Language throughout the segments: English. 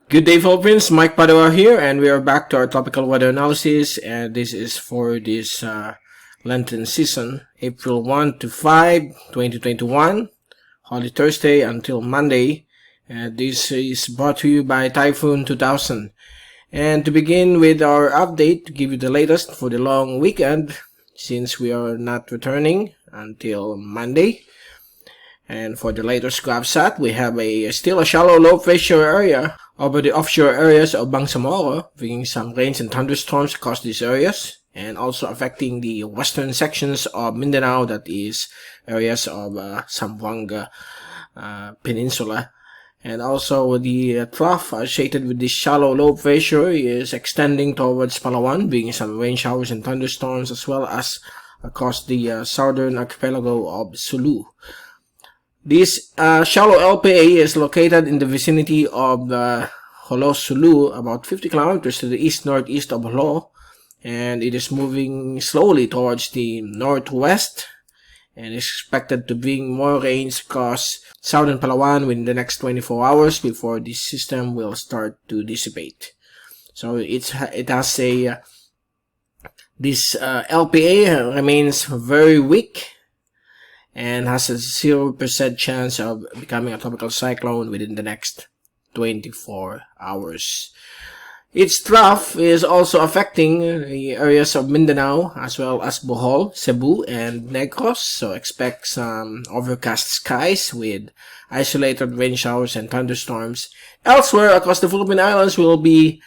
Good day, Philippines. Mike Padua here, and we are back to our tropical weather analysis. And this is for this Lenten season, April 1 to 5, 2021, Holy Thursday until Monday. And this is brought to you by Typhoon 2000. And to begin with our update, to give you the latest for the long weekend, since we are not returning until Monday. And for the latest GovSat, we have still a shallow low pressure area over the offshore areas of Bangsamoro, bringing some rains and thunderstorms across these areas, and also affecting the western sections of Mindanao, that is areas of Zamboanga Peninsula. And also the trough associated with this shallow low pressure is extending towards Palawan, bringing some rain showers and thunderstorms, as well as across the southern archipelago of Sulu. This Shallow LPA is located in the vicinity of Jolo, Sulu, about 50 kilometers to the east-northeast of Jolo, and it is moving slowly towards the northwest and is expected to bring more rains across southern Palawan within the next 24 hours before this system will start to dissipate. So this LPA remains very weak and has a 0% chance of becoming a tropical cyclone within the next 24 hours. Its trough is also affecting the areas of Mindanao as well as Bohol, Cebu, and Negros, so expect some overcast skies with isolated rain showers and thunderstorms. Elsewhere across the Philippine Islands will be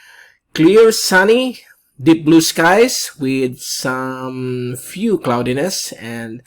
clear, sunny, deep blue skies with some few cloudiness and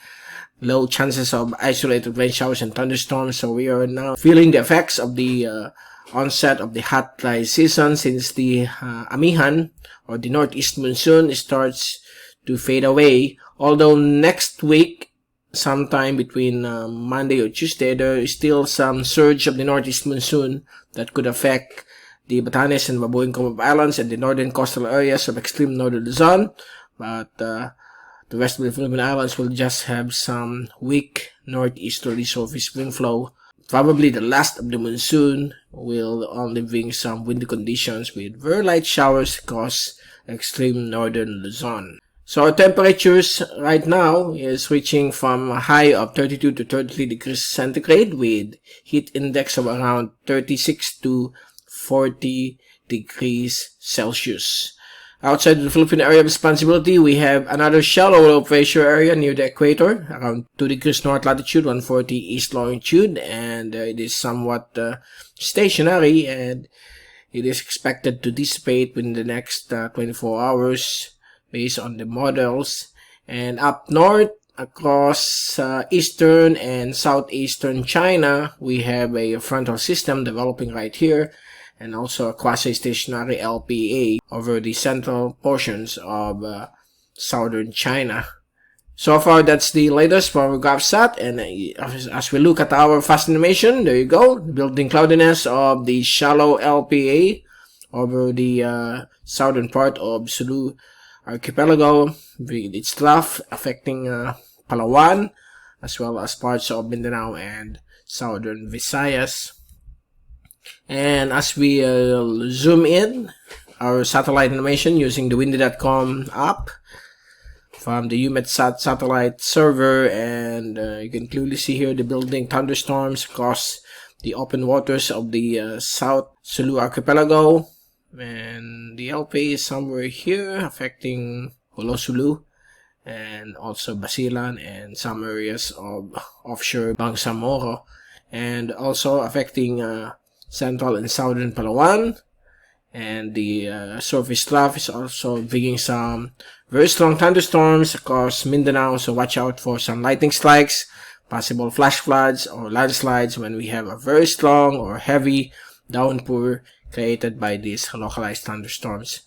low chances of isolated rain showers and thunderstorms. So we are now feeling the effects of the onset of the hot dry season, since the amihan or the northeast monsoon starts to fade away. Although next week, sometime between Monday or Tuesday, there is still some surge of the northeast monsoon that could affect the Batanes and Babuing Commonwealth Islands and the northern coastal areas of extreme northern Luzon. But the rest of the Philippine Islands will just have some weak northeasterly surface wind flow. Probably the last of the monsoon will only bring some windy conditions with very light showers across extreme northern Luzon. So our temperatures right now is reaching from a high of 32 to 33 degrees centigrade with heat index of around 36 to 40 degrees Celsius. Outside of the Philippine area of responsibility, we have another shallow low pressure area near the equator, around 2 degrees north latitude, 140 east longitude, and it is somewhat stationary, and it is expected to dissipate within the next 24 hours based on the models. And up north, across eastern and southeastern China, we have a frontal system developing right here, and also a quasi-stationary LPA over the central portions of southern China. So far, that's the latest for GovSat, and as we look at our fast animation, there you go, building cloudiness of the shallow LPA over the southern part of Sulu archipelago, with its trough affecting Palawan, as well as parts of Mindanao and southern Visayas. And as we zoom in our satellite animation using the windy.com app from the UMETSAT satellite server, and you can clearly see here the building thunderstorms across the open waters of the South Sulu archipelago, and the LPA is somewhere here affecting Jolo, Sulu, and also Basilan and some areas of offshore Bangsamoro, and also affecting central and southern Palawan. And the surface trough is also bringing some very strong thunderstorms across Mindanao, so watch out for some lightning strikes, possible flash floods or landslides when we have a very strong or heavy downpour created by these localized thunderstorms.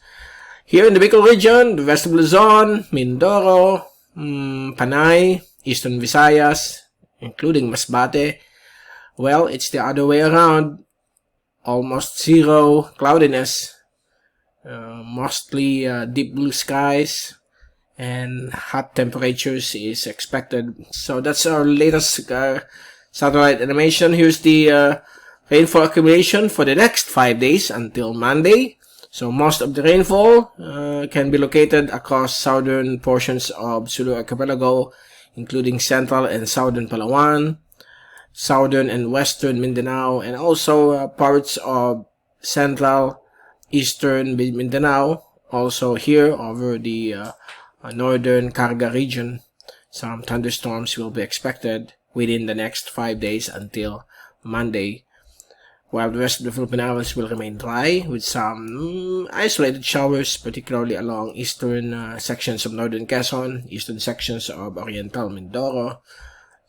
Here in the Bicol region, the west of Luzon, Mindoro, Panay, eastern Visayas, including Masbate, well, it's the other way around. Almost zero cloudiness, mostly deep blue skies, and hot temperatures is expected. So that's our latest satellite animation. Here's the rainfall accumulation for the next 5 days until Monday. So most of the rainfall can be located across southern portions of Sulu archipelago, including central and southern Palawan, southern and western Mindanao, and also parts of central, eastern Mindanao. Also here over the northern Karga region, some thunderstorms will be expected within the next 5 days until Monday, while the rest of the Philippine Islands will remain dry with some isolated showers, particularly along eastern sections of northern Quezon, eastern sections of oriental Mindoro.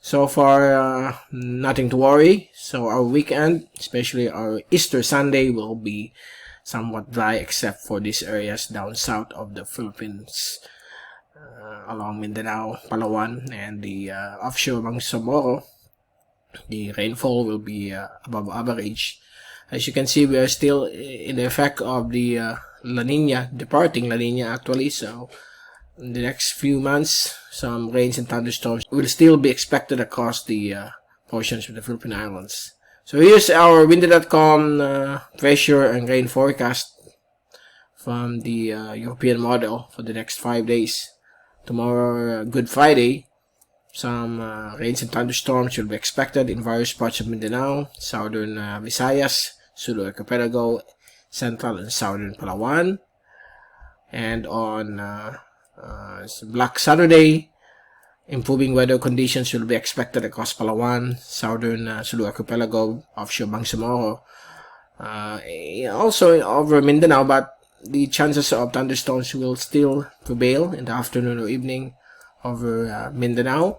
So far, nothing to worry. So our weekend, especially our Easter Sunday, will be somewhat dry except for these areas down south of the Philippines, along Mindanao, Palawan, and the offshore Bangsamoro. The rainfall will be above average. As you can see, we are still in the effect of the La Nina, departing La Nina actually. So in the next few months, some rains and thunderstorms will still be expected across the portions of the Philippine Islands. So here's our windy.com pressure and rain forecast from the European model for the next 5 days. Tomorrow, Good Friday, some rains and thunderstorms will be expected in various parts of Mindanao, southern Visayas, Sulu archipelago, central and southern Palawan. And on Black Saturday, improving weather conditions will be expected across Palawan, southern Sulu archipelago, offshore Bangsamoro, also over Mindanao, but the chances of thunderstorms will still prevail in the afternoon or evening over Mindanao,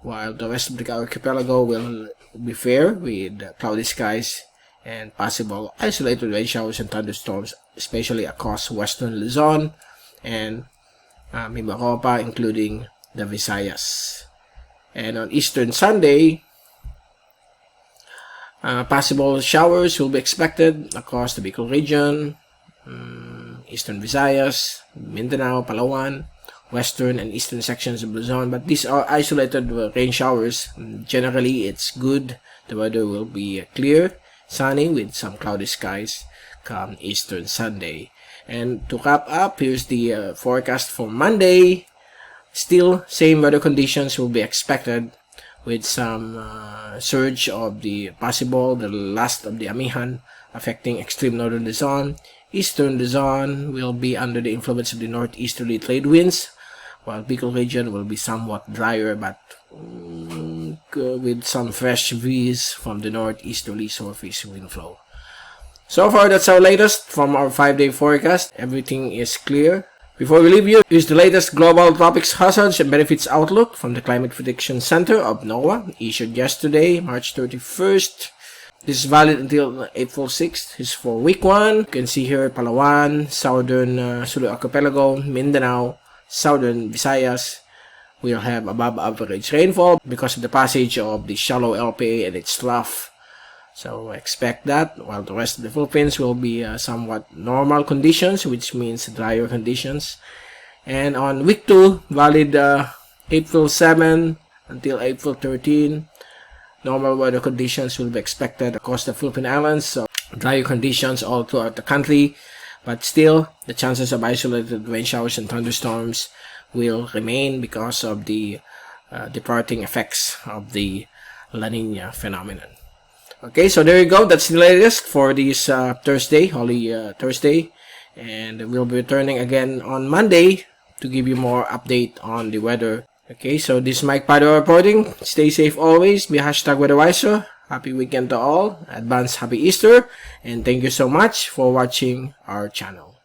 while the rest of the archipelago will be fair with cloudy skies and possible isolated rain showers and thunderstorms, especially across western Luzon and Mimaropa, including the Visayas. And on Eastern Sunday, possible showers will be expected across the Bicol region, Eastern Visayas, Mindanao, Palawan, western and eastern sections of Luzon, but these are isolated rain showers. Generally, it's good. The weather will be clear, sunny with some cloudy skies come Eastern Sunday. And to wrap up, here's the forecast for Monday. Still, same weather conditions will be expected with some surge of the last of the Amihan affecting extreme northern Luzon. Eastern Luzon will be under the influence of the northeasterly trade winds, while Bicol region will be somewhat drier but with some fresh breeze from the northeasterly surface wind flow. So far, that's our latest from our 5-day forecast. Everything is clear. Before we leave you, here's the latest global tropics hazards and benefits outlook from the Climate Prediction Center of NOAA, issued yesterday, March 31st. This is valid until April 6th. This is for week 1. You can see here Palawan, southern Sulu archipelago, Mindanao, southern Visayas will have above average rainfall because of the passage of the Shallow LPA and its trough. So expect that, while the rest of the Philippines will be somewhat normal conditions, which means drier conditions. And on week 2, valid April 7 until April 13, normal weather conditions will be expected across the Philippine Islands. So drier conditions all throughout the country, but still the chances of isolated rain showers and thunderstorms will remain because of the departing effects of the La Nina phenomenon. Okay, so there you go. That's the latest for this Thursday, Holy Thursday. And we'll be returning again on Monday to give you more update on the weather. Okay, so this is Mike Padua reporting. Stay safe always. Be #WeatherWiser. Happy weekend to all. Advance Happy Easter. And thank you so much for watching our channel.